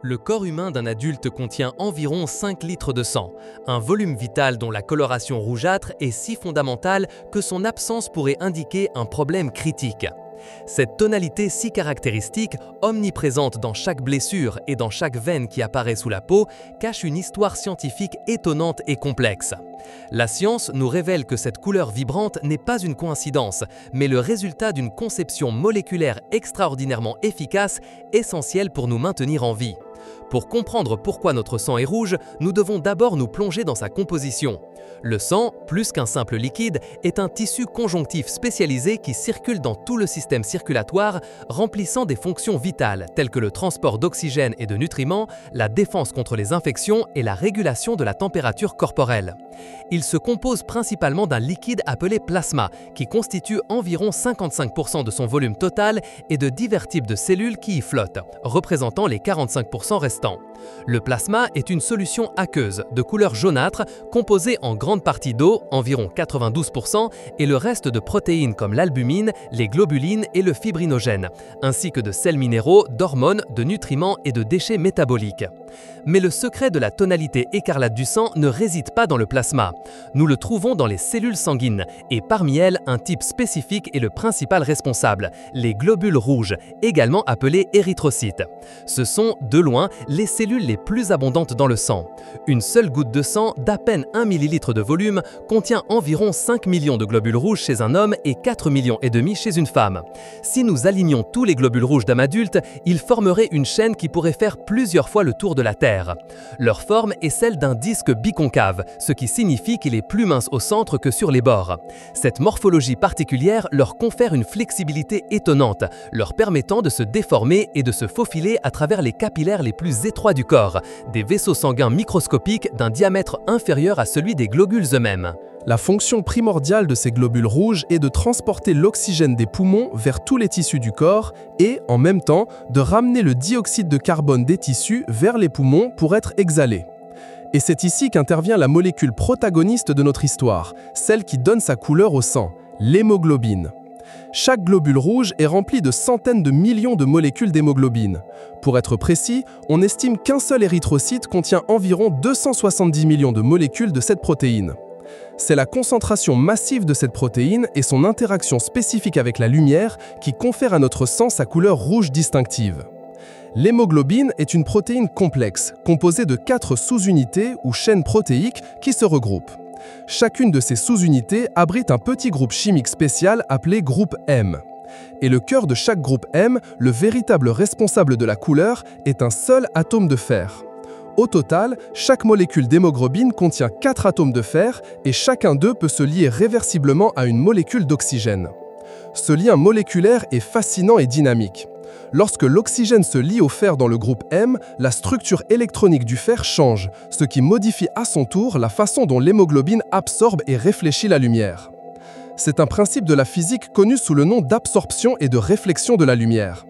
Le corps humain d'un adulte contient environ 5 litres de sang, un volume vital dont la coloration rougeâtre est si fondamentale que son absence pourrait indiquer un problème critique. Cette tonalité si caractéristique, omniprésente dans chaque blessure et dans chaque veine qui apparaît sous la peau, cache une histoire scientifique étonnante et complexe. La science nous révèle que cette couleur vibrante n'est pas une coïncidence, mais le résultat d'une conception moléculaire extraordinairement efficace, essentielle pour nous maintenir en vie. Pour comprendre pourquoi notre sang est rouge, nous devons d'abord nous plonger dans sa composition. Le sang, plus qu'un simple liquide, est un tissu conjonctif spécialisé qui circule dans tout le système circulatoire, remplissant des fonctions vitales telles que le transport d'oxygène et de nutriments, la défense contre les infections et la régulation de la température corporelle. Il se compose principalement d'un liquide appelé plasma, qui constitue environ 55% de son volume total et de divers types de cellules qui y flottent, représentant les 45% restants. Le plasma est une solution aqueuse de couleur jaunâtre composée en grande partie d'eau, environ 92%, et le reste de protéines comme l'albumine, les globulines et le fibrinogène, ainsi que de sels minéraux, d'hormones, de nutriments et de déchets métaboliques. Mais le secret de la tonalité écarlate du sang ne réside pas dans le plasma. Nous le trouvons dans les cellules sanguines, et parmi elles, un type spécifique est le principal responsable, les globules rouges, également appelés érythrocytes. Ce sont, de loin, les cellules les plus abondantes dans le sang. Une seule goutte de sang d'à peine 1 millilitre de volume contient environ 5 millions de globules rouges chez un homme et 4,5 millions chez une femme. Si nous alignions tous les globules rouges d'un adulte, ils formeraient une chaîne qui pourrait faire plusieurs fois le tour de la Terre. Leur forme est celle d'un disque biconcave, ce qui signifie qu'il est plus mince au centre que sur les bords. Cette morphologie particulière leur confère une flexibilité étonnante, leur permettant de se déformer et de se faufiler à travers les capillaires les plus étroits du corps, des vaisseaux sanguins microscopiques d'un diamètre inférieur à celui des globules eux-mêmes. La fonction primordiale de ces globules rouges est de transporter l'oxygène des poumons vers tous les tissus du corps et, en même temps, de ramener le dioxyde de carbone des tissus vers les poumons pour être exhalé. Et c'est ici qu'intervient la molécule protagoniste de notre histoire, celle qui donne sa couleur au sang, l'hémoglobine. Chaque globule rouge est rempli de centaines de millions de molécules d'hémoglobine. Pour être précis, on estime qu'un seul érythrocyte contient environ 270 millions de molécules de cette protéine. C'est la concentration massive de cette protéine et son interaction spécifique avec la lumière qui confère à notre sang sa couleur rouge distinctive. L'hémoglobine est une protéine complexe, composée de 4 sous-unités ou chaînes protéiques qui se regroupent. Chacune de ces sous-unités abrite un petit groupe chimique spécial appelé groupe M. Et le cœur de chaque groupe M, le véritable responsable de la couleur, est un seul atome de fer. Au total, chaque molécule d'hémoglobine contient 4 atomes de fer et chacun d'eux peut se lier réversiblement à une molécule d'oxygène. Ce lien moléculaire est fascinant et dynamique. Lorsque l'oxygène se lie au fer dans le groupe M, la structure électronique du fer change, ce qui modifie à son tour la façon dont l'hémoglobine absorbe et réfléchit la lumière. C'est un principe de la physique connu sous le nom d'absorption et de réflexion de la lumière.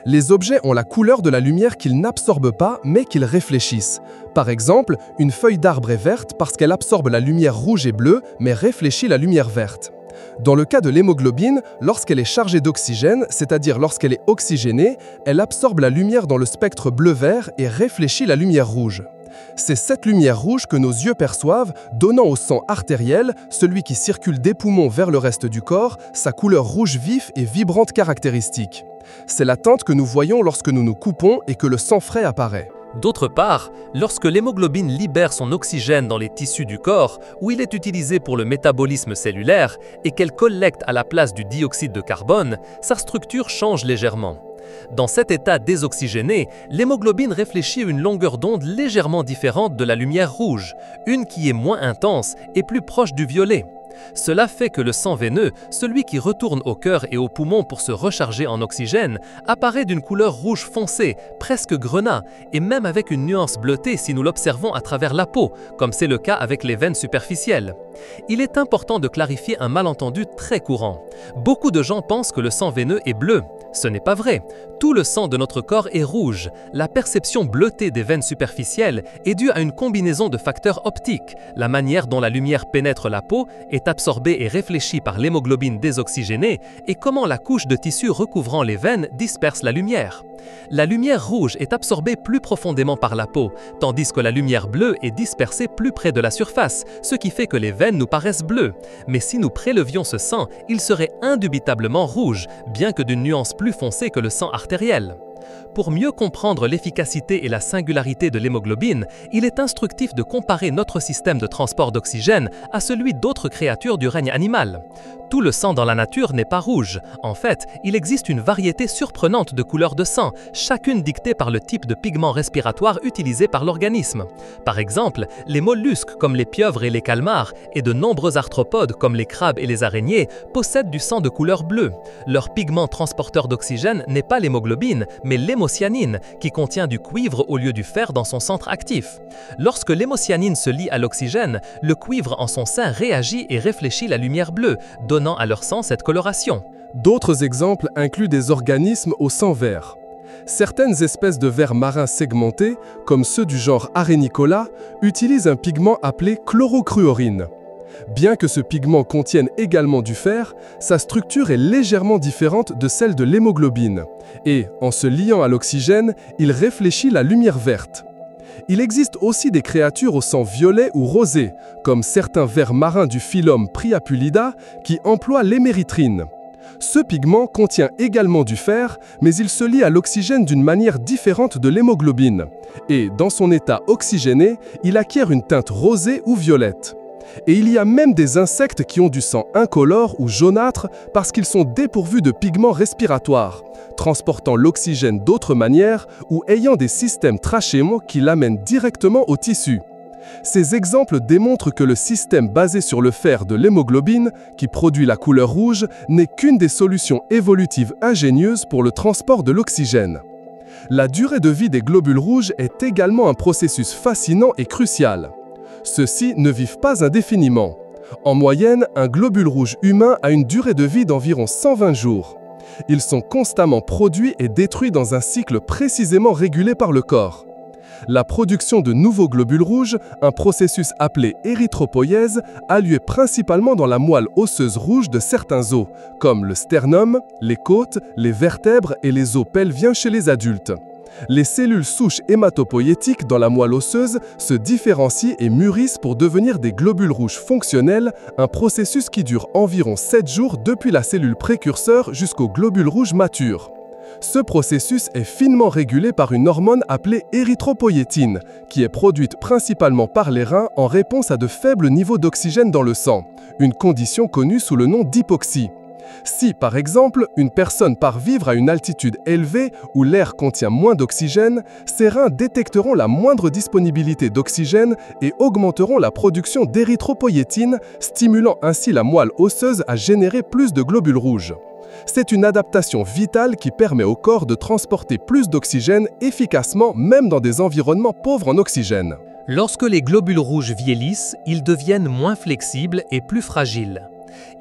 Les objets ont la couleur de la lumière qu'ils n'absorbent pas, mais qu'ils réfléchissent. Par exemple, une feuille d'arbre est verte parce qu'elle absorbe la lumière rouge et bleue, mais réfléchit la lumière verte. Dans le cas de l'hémoglobine, lorsqu'elle est chargée d'oxygène, c'est-à-dire lorsqu'elle est oxygénée, elle absorbe la lumière dans le spectre bleu-vert et réfléchit la lumière rouge. C'est cette lumière rouge que nos yeux perçoivent, donnant au sang artériel, celui qui circule des poumons vers le reste du corps, sa couleur rouge vif et vibrante caractéristique. C'est la teinte que nous voyons lorsque nous nous coupons et que le sang frais apparaît. D'autre part, lorsque l'hémoglobine libère son oxygène dans les tissus du corps, où il est utilisé pour le métabolisme cellulaire, et qu'elle collecte à la place du dioxyde de carbone, sa structure change légèrement. Dans cet état désoxygéné, l'hémoglobine réfléchit une longueur d'onde légèrement différente de la lumière rouge, une qui est moins intense et plus proche du violet. Cela fait que le sang veineux, celui qui retourne au cœur et aux poumons pour se recharger en oxygène, apparaît d'une couleur rouge foncé, presque grenat, et même avec une nuance bleutée si nous l'observons à travers la peau, comme c'est le cas avec les veines superficielles. Il est important de clarifier un malentendu très courant. Beaucoup de gens pensent que le sang veineux est bleu. Ce n'est pas vrai. Tout le sang de notre corps est rouge. La perception bleutée des veines superficielles est due à une combinaison de facteurs optiques. La manière dont la lumière pénètre la peau est absorbée et réfléchie par l'hémoglobine désoxygénée et comment la couche de tissu recouvrant les veines disperse la lumière. La lumière rouge est absorbée plus profondément par la peau, tandis que la lumière bleue est dispersée plus près de la surface, ce qui fait que les veines nous paraissent bleues. Mais si nous prélevions ce sang, il serait indubitablement rouge, bien que d'une nuance plus foncée que le sang artériel. Pour mieux comprendre l'efficacité et la singularité de l'hémoglobine, il est instructif de comparer notre système de transport d'oxygène à celui d'autres créatures du règne animal. Tout le sang dans la nature n'est pas rouge. En fait, il existe une variété surprenante de couleurs de sang, chacune dictée par le type de pigment respiratoire utilisé par l'organisme. Par exemple, les mollusques comme les pieuvres et les calmars et de nombreux arthropodes comme les crabes et les araignées possèdent du sang de couleur bleue. Leur pigment transporteur d'oxygène n'est pas l'hémoglobine, mais l'hémocyanine, qui contient du cuivre au lieu du fer dans son centre actif. Lorsque l'hémocyanine se lie à l'oxygène, le cuivre en son sein réagit et réfléchit la lumière bleue, donnant à leur sang cette coloration. D'autres exemples incluent des organismes au sang vert. Certaines espèces de vers marins segmentés, comme ceux du genre Arenicola, utilisent un pigment appelé chlorocruorine. Bien que ce pigment contienne également du fer, sa structure est légèrement différente de celle de l'hémoglobine. Et, en se liant à l'oxygène, il réfléchit la lumière verte. Il existe aussi des créatures au sang violet ou rosé, comme certains vers marins du phylum Priapulida, qui emploient l'héméritrine. Ce pigment contient également du fer, mais il se lie à l'oxygène d'une manière différente de l'hémoglobine. Et, dans son état oxygéné, il acquiert une teinte rosée ou violette. Et il y a même des insectes qui ont du sang incolore ou jaunâtre parce qu'ils sont dépourvus de pigments respiratoires, transportant l'oxygène d'autres manières ou ayant des systèmes trachémaux qui l'amènent directement au tissu. Ces exemples démontrent que le système basé sur le fer de l'hémoglobine, qui produit la couleur rouge, n'est qu'une des solutions évolutives ingénieuses pour le transport de l'oxygène. La durée de vie des globules rouges est également un processus fascinant et crucial. Ceux-ci ne vivent pas indéfiniment. En moyenne, un globule rouge humain a une durée de vie d'environ 120 jours. Ils sont constamment produits et détruits dans un cycle précisément régulé par le corps. La production de nouveaux globules rouges, un processus appelé érythropoïèse, a lieu principalement dans la moelle osseuse rouge de certains os, comme le sternum, les côtes, les vertèbres et les os pelviens chez les adultes. Les cellules souches hématopoïétiques dans la moelle osseuse se différencient et mûrissent pour devenir des globules rouges fonctionnels, un processus qui dure environ 7 jours depuis la cellule précurseur jusqu'au globule rouge mature. Ce processus est finement régulé par une hormone appelée érythropoïétine, qui est produite principalement par les reins en réponse à de faibles niveaux d'oxygène dans le sang, une condition connue sous le nom d'hypoxie. Si, par exemple, une personne part vivre à une altitude élevée où l'air contient moins d'oxygène, ses reins détecteront la moindre disponibilité d'oxygène et augmenteront la production d'érythropoïétine, stimulant ainsi la moelle osseuse à générer plus de globules rouges. C'est une adaptation vitale qui permet au corps de transporter plus d'oxygène efficacement même dans des environnements pauvres en oxygène. Lorsque les globules rouges vieillissent, ils deviennent moins flexibles et plus fragiles.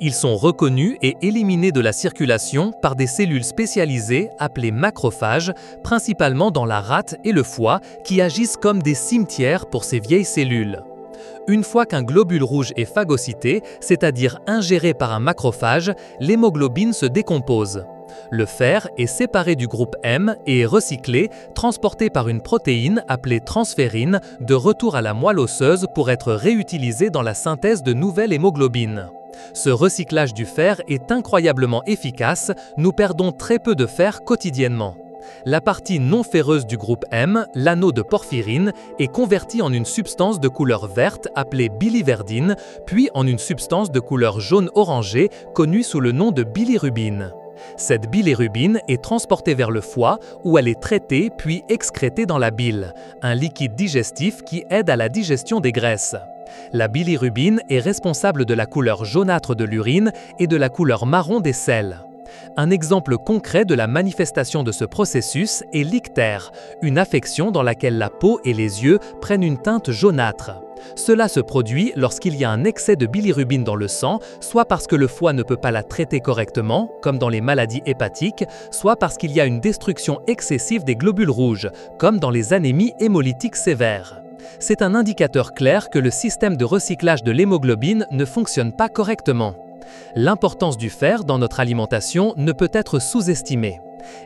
Ils sont reconnus et éliminés de la circulation par des cellules spécialisées appelées macrophages, principalement dans la rate et le foie, qui agissent comme des cimetières pour ces vieilles cellules. Une fois qu'un globule rouge est phagocyté, c'est-à-dire ingéré par un macrophage, l'hémoglobine se décompose. Le fer est séparé du groupe M et est recyclé, transporté par une protéine appelée transférine, de retour à la moelle osseuse pour être réutilisé dans la synthèse de nouvelles hémoglobines. Ce recyclage du fer est incroyablement efficace, nous perdons très peu de fer quotidiennement. La partie non ferreuse du groupe M, l'anneau de porphyrine, est convertie en une substance de couleur verte appelée biliverdine, puis en une substance de couleur jaune-orangé connue sous le nom de bilirubine. Cette bilirubine est transportée vers le foie où elle est traitée puis excrétée dans la bile, un liquide digestif qui aide à la digestion des graisses. La bilirubine est responsable de la couleur jaunâtre de l'urine et de la couleur marron des selles. Un exemple concret de la manifestation de ce processus est l'ictère, une affection dans laquelle la peau et les yeux prennent une teinte jaunâtre. Cela se produit lorsqu'il y a un excès de bilirubine dans le sang, soit parce que le foie ne peut pas la traiter correctement, comme dans les maladies hépatiques, soit parce qu'il y a une destruction excessive des globules rouges, comme dans les anémies hémolytiques sévères. C'est un indicateur clair que le système de recyclage de l'hémoglobine ne fonctionne pas correctement. L'importance du fer dans notre alimentation ne peut être sous-estimée.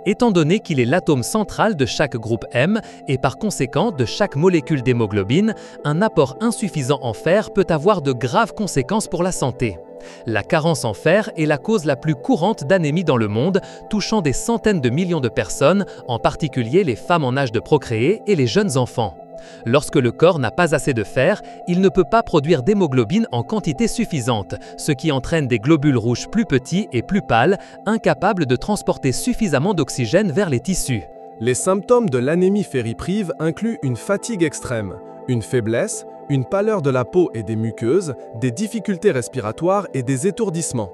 Étant donné qu'il est l'atome central de chaque groupe M et par conséquent de chaque molécule d'hémoglobine, un apport insuffisant en fer peut avoir de graves conséquences pour la santé. La carence en fer est la cause la plus courante d'anémie dans le monde, touchant des centaines de millions de personnes, en particulier les femmes en âge de procréer et les jeunes enfants. Lorsque le corps n'a pas assez de fer, il ne peut pas produire d'hémoglobine en quantité suffisante, ce qui entraîne des globules rouges plus petits et plus pâles, incapables de transporter suffisamment d'oxygène vers les tissus. Les symptômes de l'anémie fériprive incluent une fatigue extrême, une faiblesse, une pâleur de la peau et des muqueuses, des difficultés respiratoires et des étourdissements.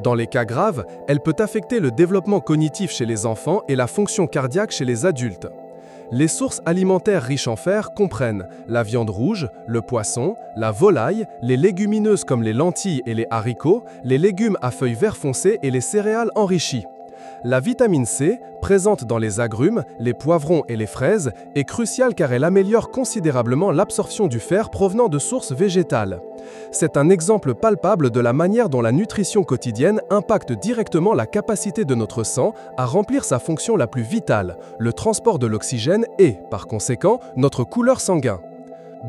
Dans les cas graves, elle peut affecter le développement cognitif chez les enfants et la fonction cardiaque chez les adultes. Les sources alimentaires riches en fer comprennent la viande rouge, le poisson, la volaille, les légumineuses comme les lentilles et les haricots, les légumes à feuilles vert foncé et les céréales enrichies. La vitamine C, présente dans les agrumes, les poivrons et les fraises, est cruciale car elle améliore considérablement l'absorption du fer provenant de sources végétales. C'est un exemple palpable de la manière dont la nutrition quotidienne impacte directement la capacité de notre sang à remplir sa fonction la plus vitale, le transport de l'oxygène et, par conséquent, notre couleur sanguine.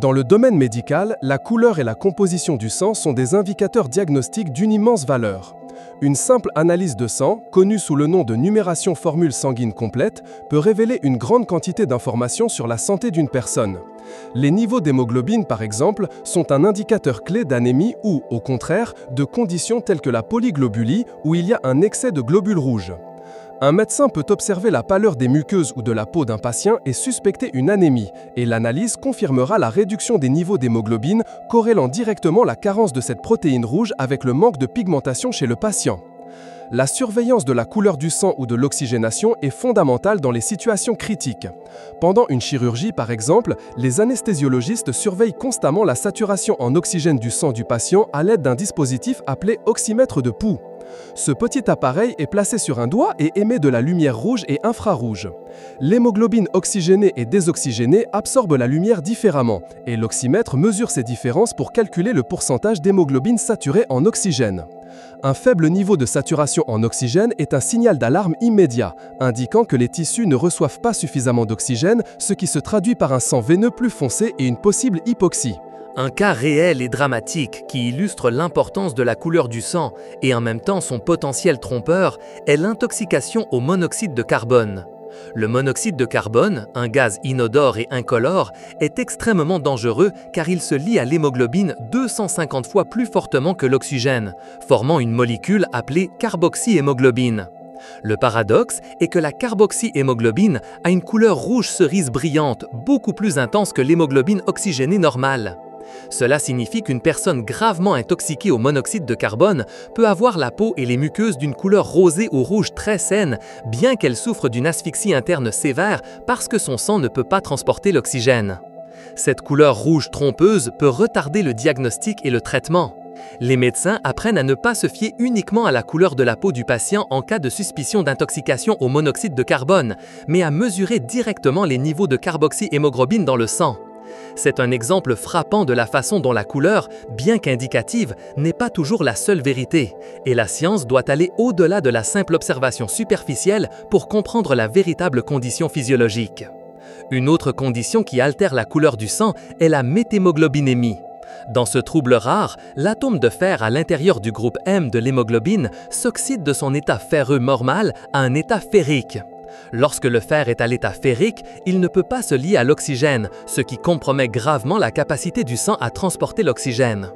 Dans le domaine médical, la couleur et la composition du sang sont des indicateurs diagnostiques d'une immense valeur. Une simple analyse de sang, connue sous le nom de numération formule sanguine complète, peut révéler une grande quantité d'informations sur la santé d'une personne. Les niveaux d'hémoglobine, par exemple, sont un indicateur clé d'anémie ou, au contraire, de conditions telles que la polyglobulie, où il y a un excès de globules rouges. Un médecin peut observer la pâleur des muqueuses ou de la peau d'un patient et suspecter une anémie, et l'analyse confirmera la réduction des niveaux d'hémoglobine, corrélant directement la carence de cette protéine rouge avec le manque de pigmentation chez le patient. La surveillance de la couleur du sang ou de l'oxygénation est fondamentale dans les situations critiques. Pendant une chirurgie, par exemple, les anesthésiologistes surveillent constamment la saturation en oxygène du sang du patient à l'aide d'un dispositif appelé oxymètre de pouls. Ce petit appareil est placé sur un doigt et émet de la lumière rouge et infrarouge. L'hémoglobine oxygénée et désoxygénée absorbe la lumière différemment, et l'oxymètre mesure ces différences pour calculer le pourcentage d'hémoglobine saturée en oxygène. Un faible niveau de saturation en oxygène est un signal d'alarme immédiat, indiquant que les tissus ne reçoivent pas suffisamment d'oxygène, ce qui se traduit par un sang veineux plus foncé et une possible hypoxie. Un cas réel et dramatique qui illustre l'importance de la couleur du sang et en même temps son potentiel trompeur est l'intoxication au monoxyde de carbone. Le monoxyde de carbone, un gaz inodore et incolore, est extrêmement dangereux car il se lie à l'hémoglobine 250 fois plus fortement que l'oxygène, formant une molécule appelée carboxyhémoglobine. Le paradoxe est que la carboxyhémoglobine a une couleur rouge cerise brillante, beaucoup plus intense que l'hémoglobine oxygénée normale. Cela signifie qu'une personne gravement intoxiquée au monoxyde de carbone peut avoir la peau et les muqueuses d'une couleur rosée ou rouge très saine, bien qu'elle souffre d'une asphyxie interne sévère parce que son sang ne peut pas transporter l'oxygène. Cette couleur rouge trompeuse peut retarder le diagnostic et le traitement. Les médecins apprennent à ne pas se fier uniquement à la couleur de la peau du patient en cas de suspicion d'intoxication au monoxyde de carbone, mais à mesurer directement les niveaux de carboxyhémoglobine dans le sang. C'est un exemple frappant de la façon dont la couleur, bien qu'indicative, n'est pas toujours la seule vérité, et la science doit aller au-delà de la simple observation superficielle pour comprendre la véritable condition physiologique. Une autre condition qui altère la couleur du sang est la méthémoglobinémie. Dans ce trouble rare, l'atome de fer à l'intérieur du groupe M de l'hémoglobine s'oxyde de son état ferreux normal à un état ferrique. Lorsque le fer est à l'état ferrique, il ne peut pas se lier à l'oxygène, ce qui compromet gravement la capacité du sang à transporter l'oxygène.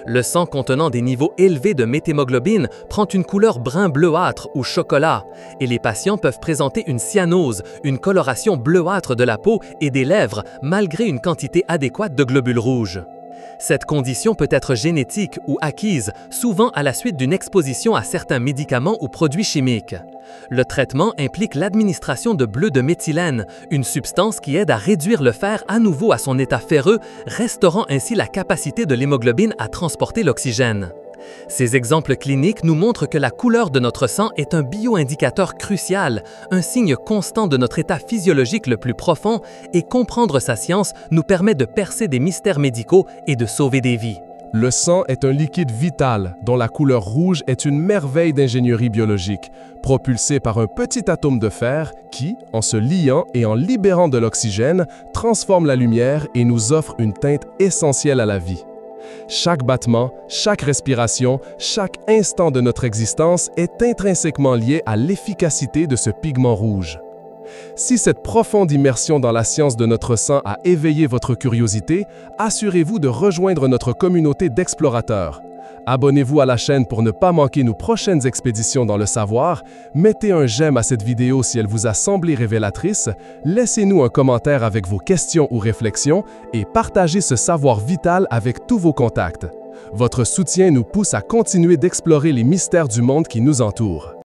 Le sang contenant des niveaux élevés de méthémoglobine prend une couleur brun bleuâtre ou chocolat, et les patients peuvent présenter une cyanose, une coloration bleuâtre de la peau et des lèvres, malgré une quantité adéquate de globules rouges. Cette condition peut être génétique ou acquise, souvent à la suite d'une exposition à certains médicaments ou produits chimiques. Le traitement implique l'administration de bleu de méthylène, une substance qui aide à réduire le fer à nouveau à son état ferreux, restaurant ainsi la capacité de l'hémoglobine à transporter l'oxygène. Ces exemples cliniques nous montrent que la couleur de notre sang est un bioindicateur crucial, un signe constant de notre état physiologique le plus profond, et comprendre sa science nous permet de percer des mystères médicaux et de sauver des vies. Le sang est un liquide vital dont la couleur rouge est une merveille d'ingénierie biologique, propulsé par un petit atome de fer qui, en se liant et en libérant de l'oxygène, transforme la lumière et nous offre une teinte essentielle à la vie. Chaque battement, chaque respiration, chaque instant de notre existence est intrinsèquement lié à l'efficacité de ce pigment rouge. Si cette profonde immersion dans la science de notre sang a éveillé votre curiosité, assurez-vous de rejoindre notre communauté d'explorateurs. Abonnez-vous à la chaîne pour ne pas manquer nos prochaines expéditions dans le savoir, mettez un j'aime à cette vidéo si elle vous a semblé révélatrice, laissez-nous un commentaire avec vos questions ou réflexions et partagez ce savoir vital avec tous vos contacts. Votre soutien nous pousse à continuer d'explorer les mystères du monde qui nous entoure.